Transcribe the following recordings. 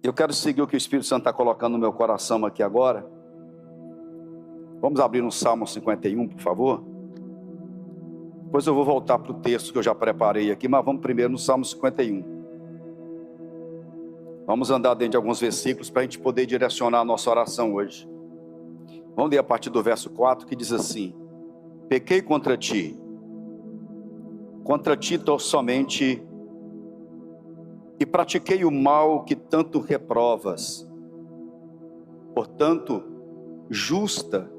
Eu quero seguir o que o Espírito Santo está colocando no meu coração aqui agora. Vamos abrir no Salmo 51, por favor. Depois eu vou voltar para o texto que eu já preparei aqui, mas vamos primeiro no Salmo 51. Vamos andar dentro de alguns versículos para a gente poder direcionar a nossa oração hoje. Vamos ler a partir do verso 4, que diz assim: pequei contra ti somente, e pratiquei o mal que tanto reprovas. Portanto, justa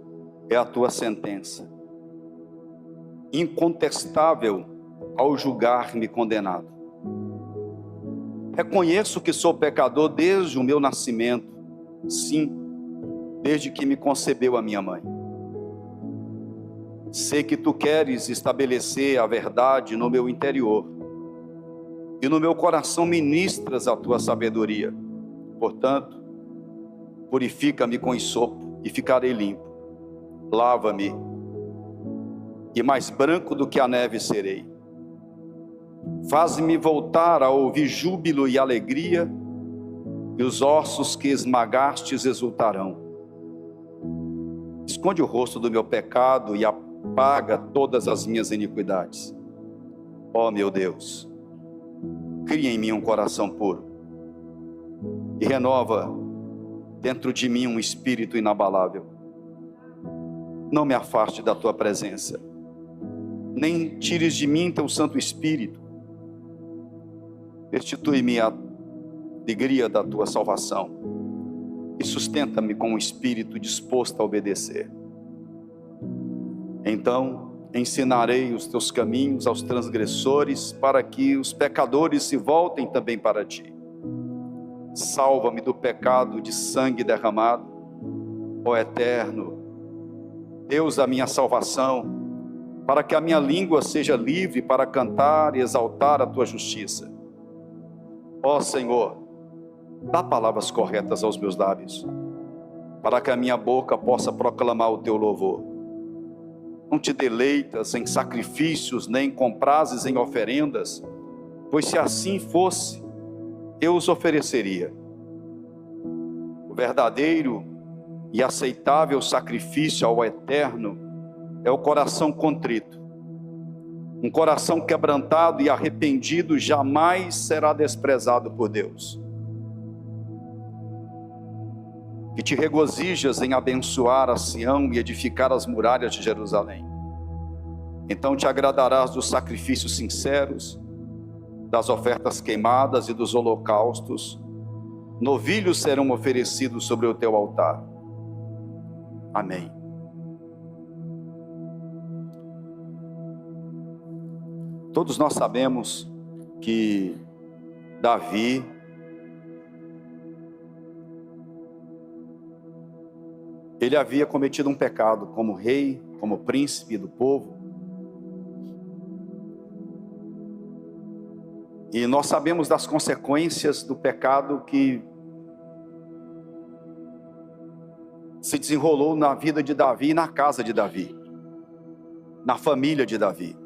é a tua sentença, incontestável ao julgar-me condenado. Reconheço que sou pecador desde o meu nascimento, sim, desde que me concebeu a minha mãe. Sei que tu queres estabelecer a verdade no meu interior, e no meu coração ministras a tua sabedoria. Portanto, purifica-me com hisopo e ficarei limpo. Lava-me, e mais branco do que a neve serei. Faz-me voltar a ouvir júbilo e alegria, e os ossos que esmagastes exultarão. Esconde o rosto do meu pecado e apaga todas as minhas iniquidades. Ó meu Deus, cria em mim um coração puro, e renova dentro de mim um espírito inabalável. Não me afaste da tua presença, nem tires de mim teu Santo Espírito. Restitui-me a alegria da tua salvação, e sustenta-me com um espírito disposto a obedecer. Então ensinarei os teus caminhos aos transgressores, para que os pecadores se voltem também para ti. Salva-me do pecado de sangue derramado, ó Eterno, Deus da minha salvação, para que a minha língua seja livre para cantar e exaltar a tua justiça. Ó Senhor, dá palavras corretas aos meus lábios, para que a minha boca possa proclamar o teu louvor. Não te deleitas em sacrifícios, nem comprases em oferendas, pois se assim fosse, eu os ofereceria. O verdadeiro e aceitável sacrifício ao Eterno é o coração contrito. Um coração quebrantado e arrependido jamais será desprezado por Deus. Que te regozijas em abençoar a Sião e edificar as muralhas de Jerusalém. Então te agradarás dos sacrifícios sinceros, das ofertas queimadas e dos holocaustos. Novilhos serão oferecidos sobre o teu altar. Amém. Todos nós sabemos que Davi ele havia cometido um pecado como rei, como príncipe do povo. E nós sabemos das consequências do pecado que se desenrolou na vida de Davi e na casa de Davi, na família de Davi.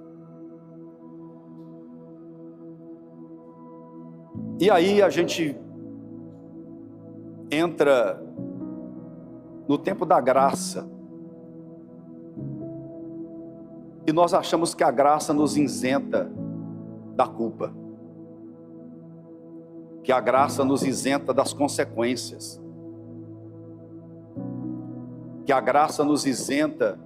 E aí a gente entra no tempo da graça, e nós achamos que a graça nos isenta da culpa, que a graça nos isenta das consequências, que a graça nos isenta,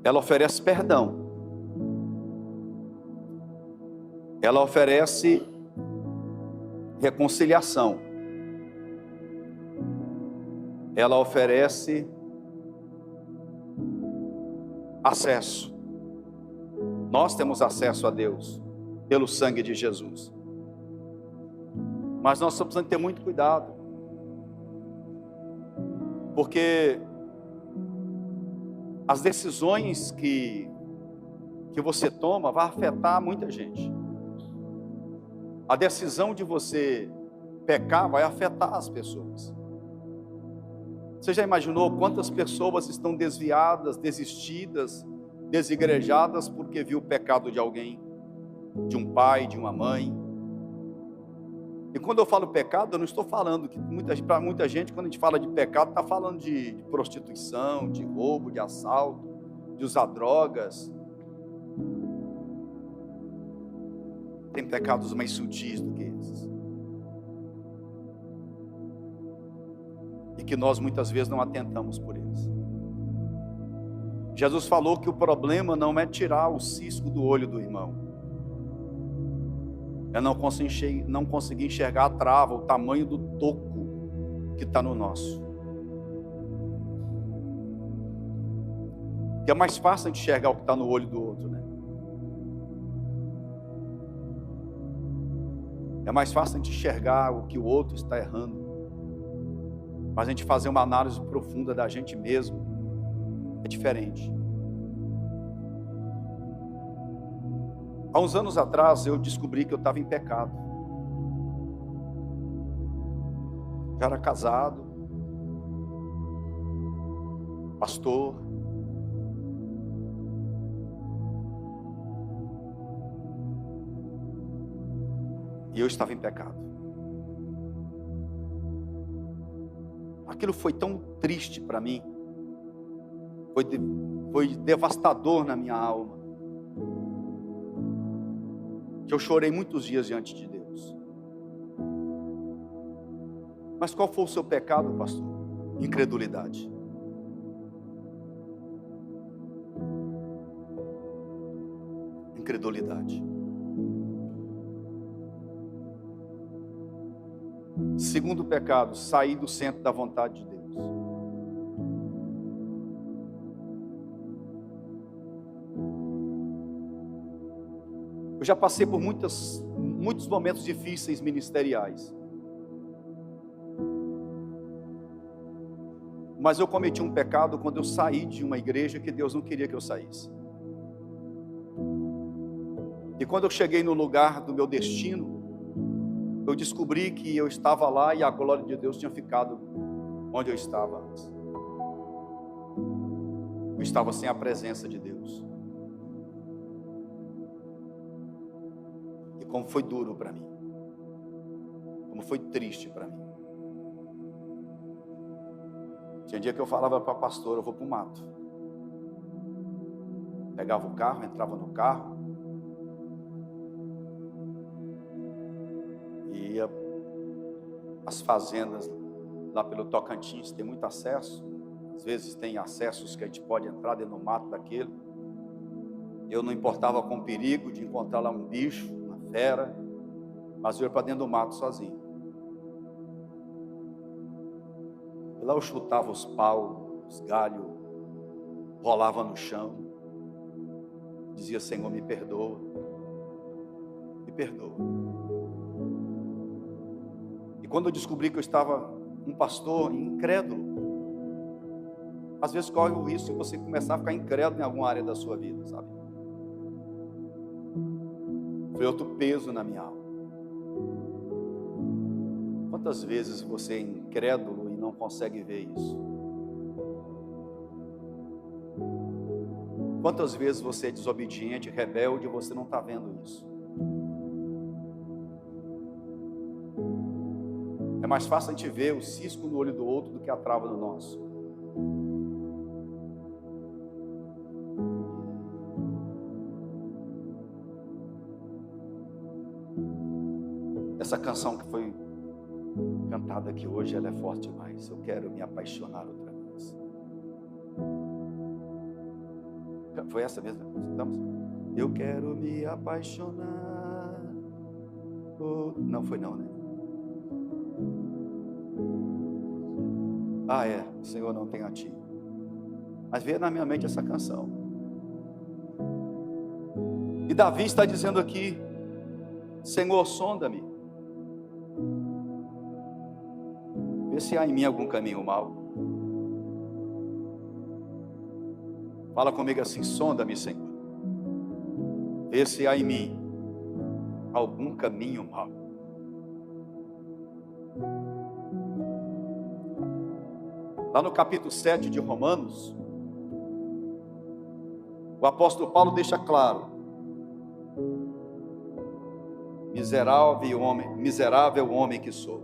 ela oferece perdão, ela oferece reconciliação, ela oferece acesso. Nós temos acesso a Deus pelo sangue de Jesus, mas nós precisamos ter muito cuidado, porque as decisões que você toma vai afetar muita gente. A decisão de você pecar vai afetar as pessoas. Você já imaginou quantas pessoas estão desviadas, desistidas, desigrejadas porque viu o pecado de alguém, de um pai, de uma mãe? E quando eu falo pecado, eu não estou falando que para muita gente, quando a gente fala de pecado, está falando de prostituição, de roubo, de assalto, de usar drogas. Tem pecados mais sutis do que esses. E que nós muitas vezes não atentamos por eles. Jesus falou que o problema não é tirar o cisco do olho do irmão. É não conseguir enxergar a trava, o tamanho do toco que está no nosso. Que é mais fácil de enxergar o que está no olho do outro, né? É mais fácil de enxergar o que o outro está errando. Mas a gente fazer uma análise profunda da gente mesmo é diferente. Há uns anos atrás eu descobri que eu estava em pecado. Já era casado, pastor. E eu estava em pecado. Aquilo foi tão triste para mim. Foi devastador na minha alma. Que eu chorei muitos dias diante de Deus. Mas qual foi o seu pecado, pastor? Incredulidade. Incredulidade. Segundo pecado, sair do centro da vontade de Deus. Eu já passei por muitos momentos difíceis ministeriais. Mas eu cometi um pecado quando eu saí de uma igreja que Deus não queria que eu saísse. E quando eu cheguei no lugar do meu destino, eu descobri que eu estava lá e a glória de Deus tinha ficado onde eu estava antes. Eu estava sem a presença de Deus. E como foi duro para mim. Como foi triste para mim. Tinha dia que eu falava para a pastora, eu vou para o mato. Pegava o carro, entrava no carro. E ia às fazendas lá pelo Tocantins, tem muito acesso. Às vezes tem acessos que a gente pode entrar dentro do mato daquele. Eu não importava com o perigo de encontrar lá um bicho, uma fera, mas eu ia para dentro do mato sozinho. E lá eu chutava os paus, os galhos, rolava no chão, dizia: Senhor, me perdoa, me perdoa. E quando eu descobri que eu estava um pastor incrédulo, às vezes corre o risco de você começar a ficar incrédulo em alguma área da sua vida, sabe? Foi outro peso na minha alma. Quantas vezes você é incrédulo e não consegue ver isso? Quantas vezes você é desobediente, rebelde e você não está vendo isso? É mais fácil a gente ver o cisco no olho do outro do que a trava no nosso. Essa canção que foi cantada aqui hoje, ela é forte demais. Eu quero me apaixonar outra vez. Foi essa mesmo que nós cantamos? Eu quero me apaixonar. Não foi não, né? Ah, é, o Senhor não tem a ti. Mas veio na minha mente essa canção. E Davi está dizendo aqui: Senhor, sonda-me, vê se há em mim algum caminho mau. Fala comigo assim: sonda-me, Senhor, vê se há em mim algum caminho mau. Lá no capítulo 7 de Romanos, o apóstolo Paulo deixa claro: miserável homem que sou.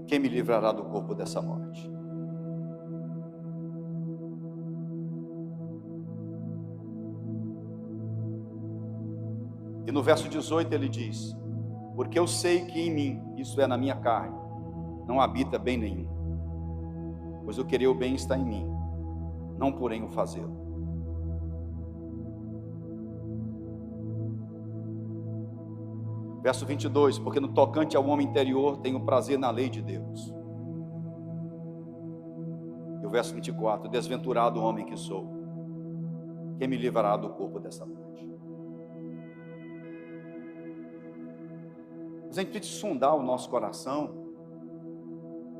Quem me livrará do corpo dessa morte? E no verso 18 ele diz: porque eu sei que em mim, isso é na minha carne, não habita bem nenhum, pois o querer o bem está em mim, não porém o fazê-lo. Verso 22, porque no tocante ao homem interior tenho prazer na lei de Deus. E o verso 24, desventurado homem que sou, quem me livrará do corpo dessa morte? Mas a gente precisa sondar o nosso coração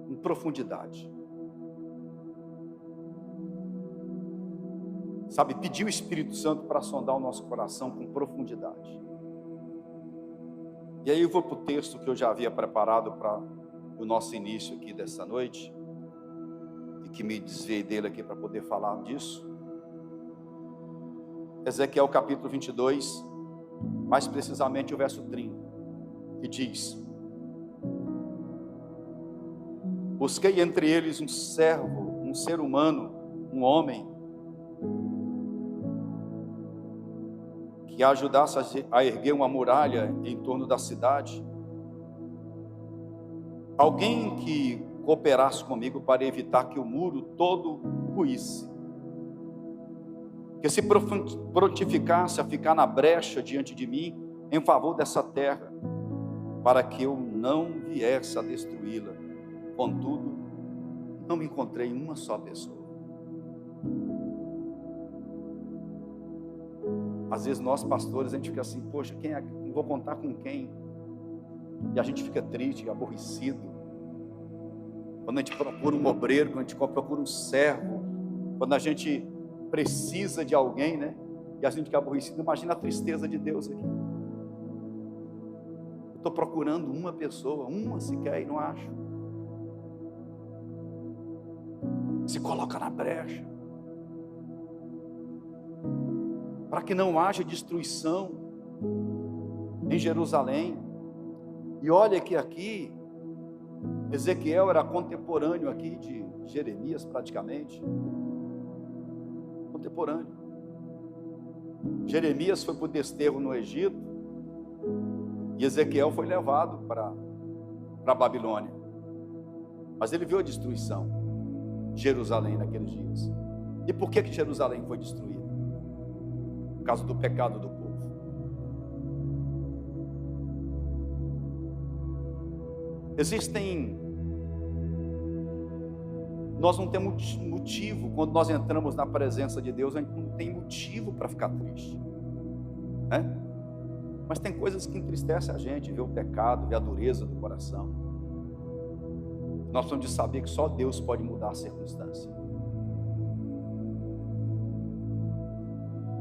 em profundidade. Sabe, pedir o Espírito Santo para sondar o nosso coração com profundidade. E aí eu vou para o texto que eu já havia preparado para o nosso início aqui dessa noite, e que me desviei dele aqui para poder falar disso. Ezequiel capítulo 22, mais precisamente o verso 30, que diz: busquei entre eles um servo, um ser humano, um homem, que ajudasse a erguer uma muralha em torno da cidade, alguém que cooperasse comigo para evitar que o muro todo ruísse, que se prontificasse a ficar na brecha diante de mim, em favor dessa terra, para que eu não viesse a destruí-la. Contudo, não me encontrei uma só pessoa. Às vezes nós pastores, a gente fica assim, poxa, quem é? Não vou contar com quem? E a gente fica triste, aborrecido. Quando a gente procura um obreiro, quando a gente procura um servo, quando a gente precisa de alguém, né? E a gente fica aborrecido. Imagina a tristeza de Deus aqui. Eu estou procurando uma pessoa, uma sequer, e não acho. Se coloca na brecha, para que não haja destruição em Jerusalém. E olha que aqui, Ezequiel era contemporâneo aqui de Jeremias praticamente, contemporâneo. Jeremias foi para o desterro no Egito, e Ezequiel foi levado para a Babilônia, mas ele viu a destruição de Jerusalém naqueles dias. E por que Jerusalém foi destruída? Por causa do pecado do povo. Nós não temos motivo, quando nós entramos na presença de Deus, a gente não tem motivo para ficar triste, né? Mas tem coisas que entristecem a gente, ver o pecado, ver a dureza do coração. Nós precisamos de saber que só Deus pode mudar a circunstância.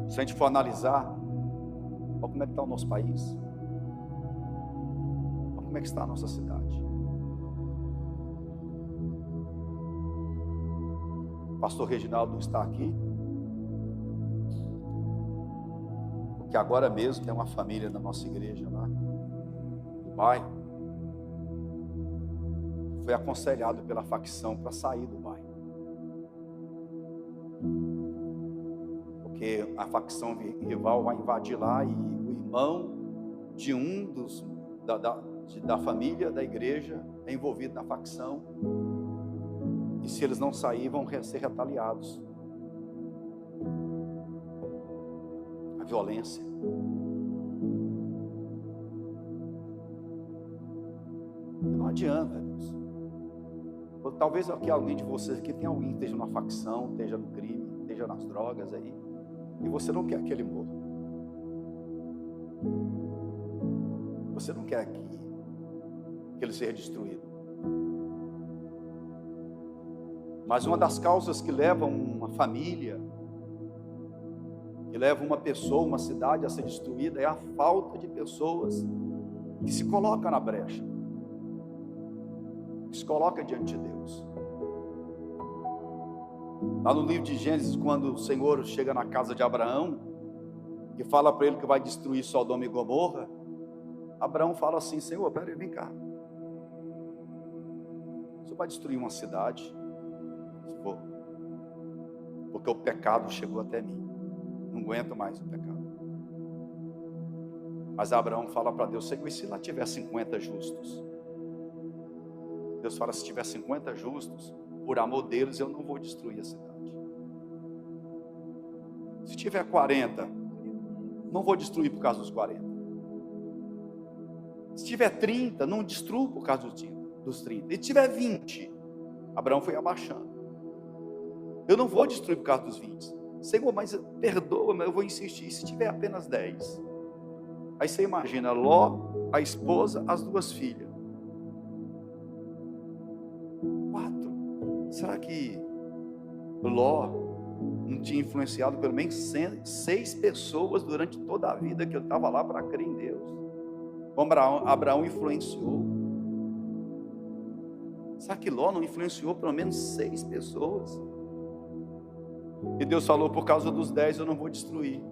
Se a gente for analisar, olha como é que está o nosso país, olha como é que está a nossa cidade. O pastor Reginaldo não está aqui, porque agora mesmo tem uma família na nossa igreja lá, no bairro, foi aconselhado pela facção para sair do bairro. Porque a facção rival vai invadir lá, e o irmão de um da família da igreja é envolvido na facção, e se eles não saírem vão ser retaliados. A violência. Não adianta, Deus. Talvez aqui alguém de vocês aqui tenha alguém que esteja numa facção, esteja no crime, esteja nas drogas aí, e você não quer que ele morra. Você não quer que ele seja destruído. Mas uma das causas que levam uma família, que levam uma pessoa, uma cidade a ser destruída, é a falta de pessoas que se colocam na brecha, que se colocam diante de Deus. Lá no livro de Gênesis, quando o Senhor chega na casa de Abraão, e fala para ele que vai destruir Sodoma e Gomorra, Abraão fala assim: Senhor, peraí, vem cá. Você vai destruir uma cidade? Se for, porque o pecado chegou até mim. Não aguento mais o pecado. Mas Abraão fala para Deus: Senhor, e se lá tiver 50 justos? Deus fala: se tiver 50 justos, por amor deles eu não vou destruir a cidade. Se tiver 40, não vou destruir por causa dos 40. Se tiver 30, não destruo por causa dos 30. E se tiver 20, Abraão foi abaixando. Eu não vou destruir por causa dos 20. Senhor, mas perdoa, mas eu vou insistir. E se tiver apenas 10? Aí você imagina Ló, a esposa, as 2 filhas. 4. Será que Ló não tinha influenciado pelo menos 6 pessoas durante toda a vida que ele estava lá para crer em Deus? Como Abraão influenciou. Será que Ló não influenciou pelo menos 6 pessoas? E Deus falou: por causa dos 10 eu não vou destruir.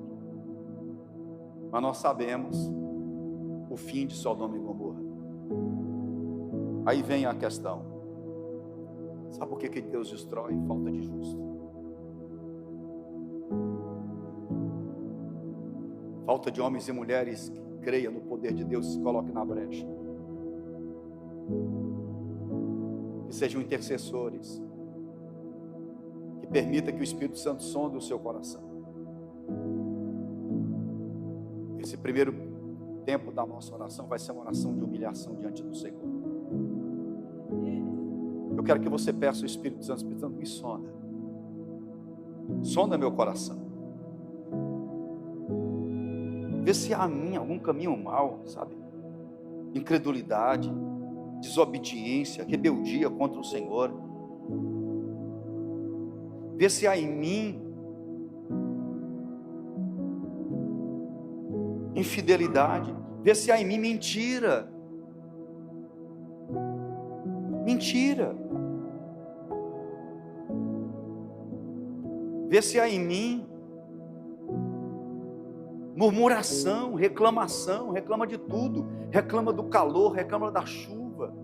Mas nós sabemos o fim de Sodoma e Gomorra. Aí vem a questão: sabe por que Deus destrói? Falta de justo. Falta de homens e mulheres que creiam no poder de Deus e se coloquem na brecha. Que sejam intercessores. Que permita que o Espírito Santo sonde o seu coração. Esse primeiro tempo da nossa oração vai ser uma oração de humilhação diante do Senhor. Eu quero que você peça ao Espírito Santo: Espírito Santo, me sonda. Sonda meu coração. Vê se há em mim algum caminho mal, sabe? Incredulidade, desobediência, rebeldia contra o Senhor. Vê se há em mim infidelidade. Vê se há em mim mentira. Mentira. Vê se há em mim murmuração, reclamação. Reclama de tudo. Reclama do calor, reclama da chuva.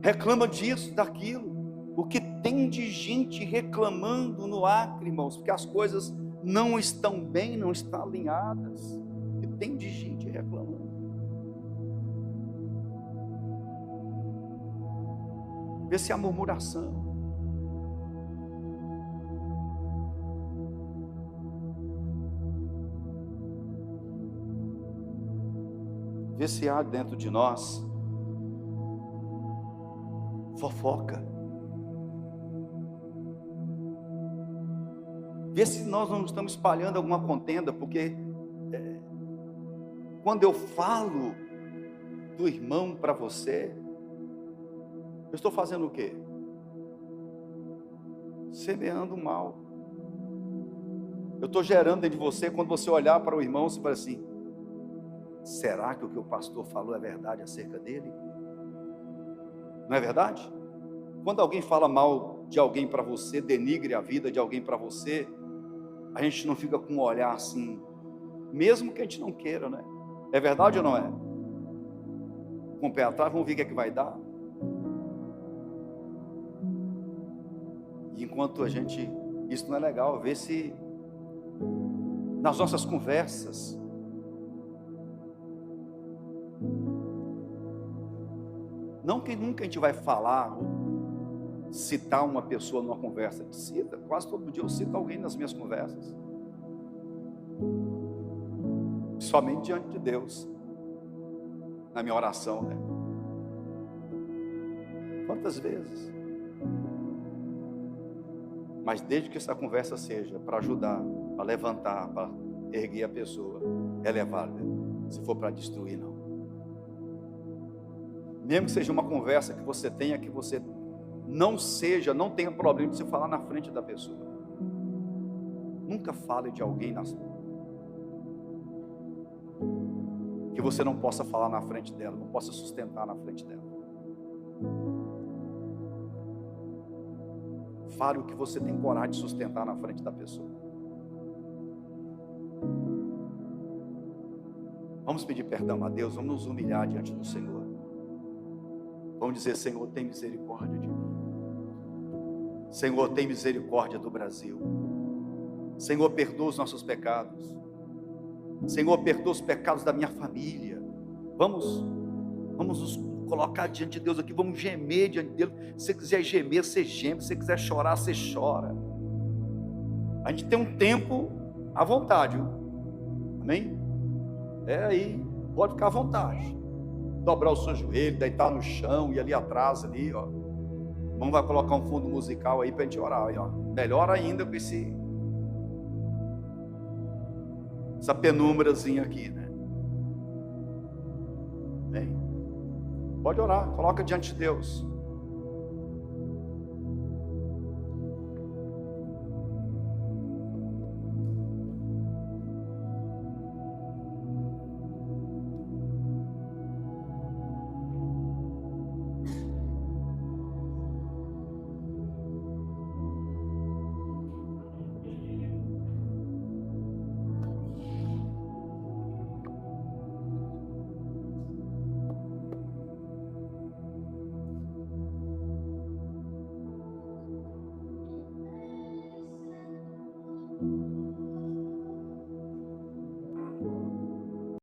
Reclama disso, daquilo. O que tem de gente reclamando no Acre, irmãos, porque as coisas não estão bem, não estão alinhadas. E tem de gente reclamando. Vê se há murmuração. Vê se há dentro de nós fofoca. Vê se nós não estamos espalhando alguma contenda, porque quando eu falo do irmão para você, eu estou fazendo o quê? Semeando mal. Eu estou gerando dentro de você, quando você olhar para o irmão, você fala assim: será que o que o pastor falou é verdade acerca dele? Não é verdade? Quando alguém fala mal de alguém para você, denigre a vida de alguém para você, a gente não fica com um olhar assim, mesmo que a gente não queira, né? É verdade ou não é? Com o pé atrás, vamos ver o que é que vai dar. E enquanto isso não é legal, ver se nas nossas conversas, não que nunca a gente vai falar, citar uma pessoa numa conversa. Cita, quase todo dia eu cito alguém nas minhas conversas. Somente diante de Deus, na minha oração, né? Quantas vezes? Mas desde que essa conversa seja para ajudar, para levantar, para erguer a pessoa, ela é válida. Se for para destruir, não. Mesmo que seja uma conversa que você tenha, que você não tenha problema de se falar na frente da pessoa. Nunca fale de alguém que você não possa falar na frente dela, não possa sustentar na frente dela. Fale o que você tem coragem de sustentar na frente da pessoa. Vamos pedir perdão a Deus, vamos nos humilhar diante do Senhor. Vamos dizer: Senhor, tem misericórdia de mim. Senhor, tem misericórdia do Brasil. Senhor, perdoa os nossos pecados. Senhor, perdoa os pecados da minha família. Vamos nos colocar diante de Deus aqui, vamos gemer diante de Deus. Se você quiser gemer, você geme. Se você quiser chorar, você chora. A gente tem um tempo à vontade, viu? Amém? Aí, pode ficar à vontade. Dobrar o seu joelho, deitar no chão e ali atrás, ali, ó. Vamos vai colocar um fundo musical aí para a gente orar, aí, ó. Melhor ainda com essa penumbrazinha aqui, né? Amém? Pode orar, coloca diante de Deus.